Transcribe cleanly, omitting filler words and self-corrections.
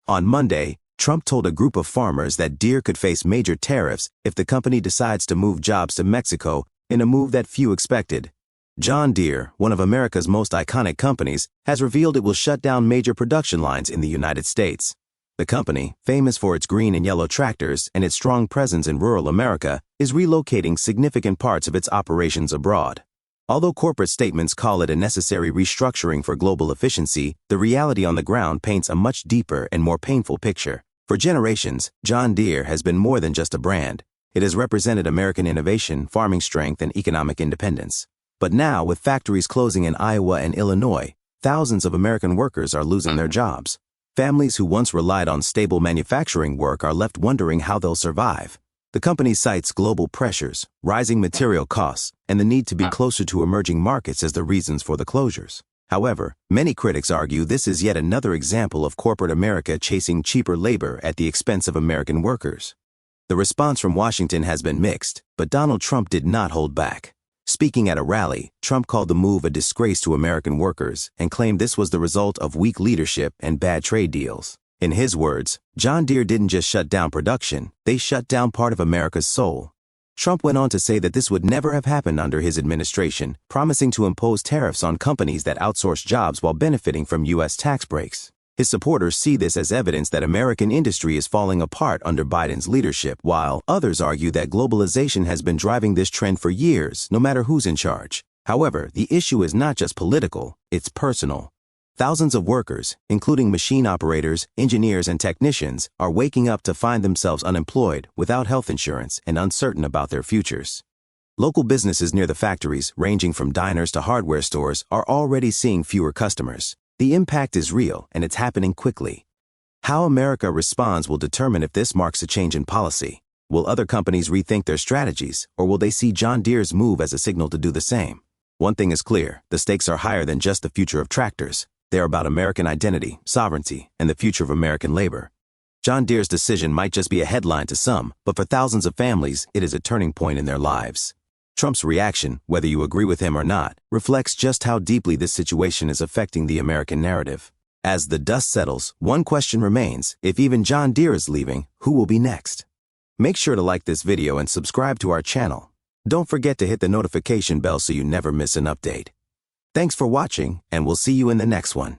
On Monday, Trump told a group of farmers that Deere could face major tariffs if the company decides to move jobs to Mexico in a move that few expected. John Deere, one of America's most iconic companies, has revealed it will shut down major production lines in the United States. The company, famous for its green and yellow tractors and its strong presence in rural America, is relocating significant parts of its operations abroad. Although corporate statements call it a necessary restructuring for global efficiency, the reality on the ground paints a much deeper and more painful picture. For generations, John Deere has been more than just a brand. It has represented American innovation, farming strength, and economic independence. But now, with factories closing in Iowa and Illinois, thousands of American workers are losing their jobs. Families who once relied on stable manufacturing work are left wondering how they'll survive. The company cites global pressures, rising material costs, and the need to be closer to emerging markets as the reasons for the closures. However, many critics argue this is yet another example of corporate America chasing cheaper labor at the expense of American workers. The response from Washington has been mixed, but Donald Trump did not hold back. Speaking at a rally, Trump called the move a disgrace to American workers and claimed this was the result of weak leadership and bad trade deals. In his words, John Deere didn't just shut down production, they shut down part of America's soul. Trump went on to say that this would never have happened under his administration, promising to impose tariffs on companies that outsource jobs while benefiting from U.S. tax breaks. His supporters see this as evidence that American industry is falling apart under Biden's leadership, while others argue that globalization has been driving this trend for years, no matter who's in charge. However, the issue is not just political, it's personal. Thousands of workers, including machine operators, engineers, and technicians, are waking up to find themselves unemployed, without health insurance, and uncertain about their futures. Local businesses near the factories, ranging from diners to hardware stores, are already seeing fewer customers. The impact is real, and it's happening quickly. How America responds will determine if this marks a change in policy. Will other companies rethink their strategies, or will they see John Deere's move as a signal to do the same? One thing is clear, the stakes are higher than just the future of tractors. They're about American identity, sovereignty, and the future of American labor. John Deere's decision might just be a headline to some, but for thousands of families, it is a turning point in their lives. Trump's reaction, whether you agree with him or not, reflects just how deeply this situation is affecting the American narrative. As the dust settles, one question remains: if even John Deere is leaving, who will be next? Make sure to like this video and subscribe to our channel. Don't forget to hit the notification bell so you never miss an update. Thanks for watching, and we'll see you in the next one.